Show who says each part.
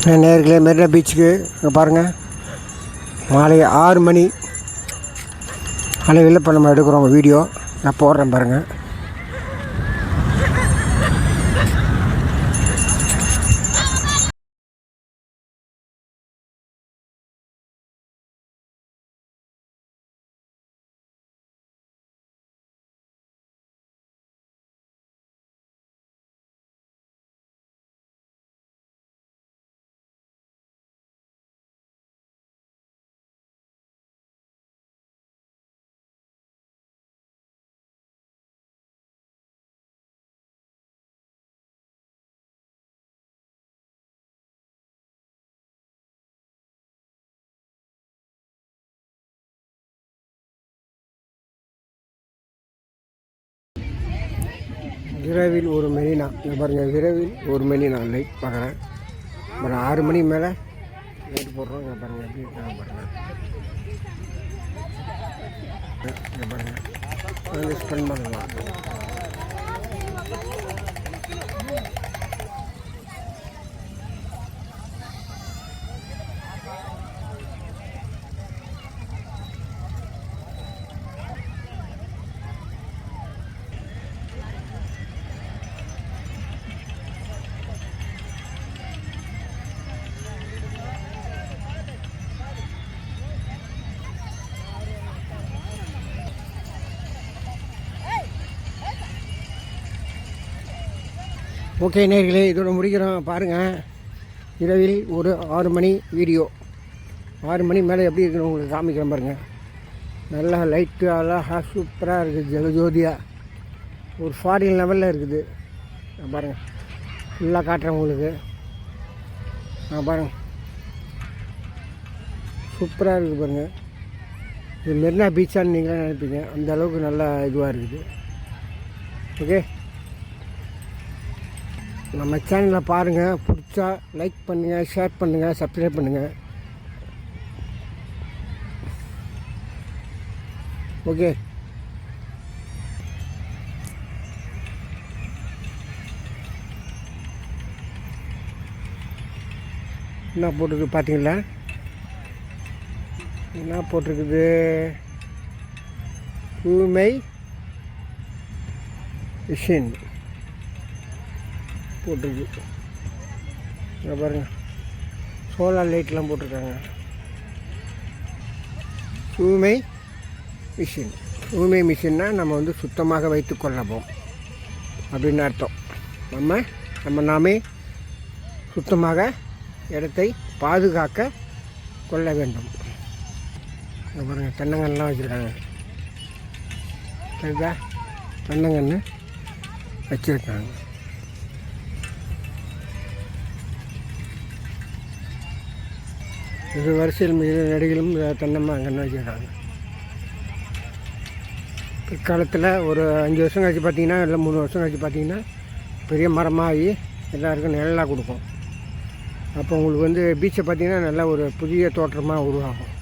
Speaker 1: நேர்களே மெரினா பீச்சுக்கு இங்கே பாருங்கள், மாலை 6 மணி அலைகளில் இப்போ நம்ம எடுக்கிறோம் வீடியோ. நான் போடுறேன் பாருங்கள். விரைவில் ஒரு மெரினா இங்கே பாருங்கள், விரைவில் ஒரு மெரினா லைட் பார்க்குறேன். அப்புறம் 6 மணி மேலே லைட் போடுறோம். இங்கே பாருங்கள் எப்படி இருக்காங்க பாருங்கள். இங்கே பாருங்கள், ஸ்பெண்ட் பண்ணலாம். ஓகே நேர்களே, இதோட முடிக்கிறோம் பாருங்கள். இரவில் ஒரு 6 மணி வீடியோ. 6 மணி மேலே எப்படி இருக்குன்னு உங்களுக்கு காமிக்கிறேன் பாருங்கள். நல்லா லைட்டு அழகாக சூப்பராக இருக்குது, ஜெகஜோதியாக ஒரு ஃபாரின் லெவலில் இருக்குது. பாருங்கள், ஃபுல்லாக காட்டுறேன் உங்களுக்கு. பாருங்கள், சூப்பராக இருக்குது பாருங்கள். இது மெரினா பீச்சான்னு நீங்களே நினைப்பீங்க, அந்த அளவுக்கு நல்லா இதுவாக இருக்குது. ஓகே, நம்ம சேனலில் பாருங்கள். பிடிச்சா லைக் பண்ணுங்கள், ஷேர் பண்ணுங்கள், சப்ஸ்கிரைப் பண்ணுங்கள். ஓகே, என்ன போட்டிருக்கு பார்த்தீங்களா? என்ன போட்டிருக்குது? தூய்மை மிஷின் போட்டிருக்கு. இங்கே பாருங்கள், சோலார் லைட்லாம் போட்டிருக்காங்க. தூய்மை மிஷின். தூய்மை மிஷின்னா நம்ம வந்து சுத்தமாக வைத்து கொள்ளப்போம் அப்படின்னு அர்த்தம். நம்ம நாமே சுத்தமாக இடத்தை பாதுகாக்க கொள்ள வேண்டும். இங்கே பாருங்கள், தென்னங்கன்றுலாம் வச்சுருக்காங்க. சரிதா, தென்னங்கன்று வச்சுருக்காங்க. இது வரிசையில் மிக நடிகளும் தென்னம்மா அங்கன்னு வச்சுருக்காங்க. பிற்காலத்தில் ஒரு 5 வருஷம் கழிச்சு பார்த்தீங்கன்னா, இல்லை 3 வருஷம் கழிச்சு பார்த்தீங்கன்னா பெரிய மரமாகி எல்லாருக்கும் நிழலாக கொடுக்கும். அப்போ உங்களுக்கு வந்து பீச்சை பார்த்தீங்கன்னா நல்லா ஒரு புதிய தோற்றமாக உருவாகும்.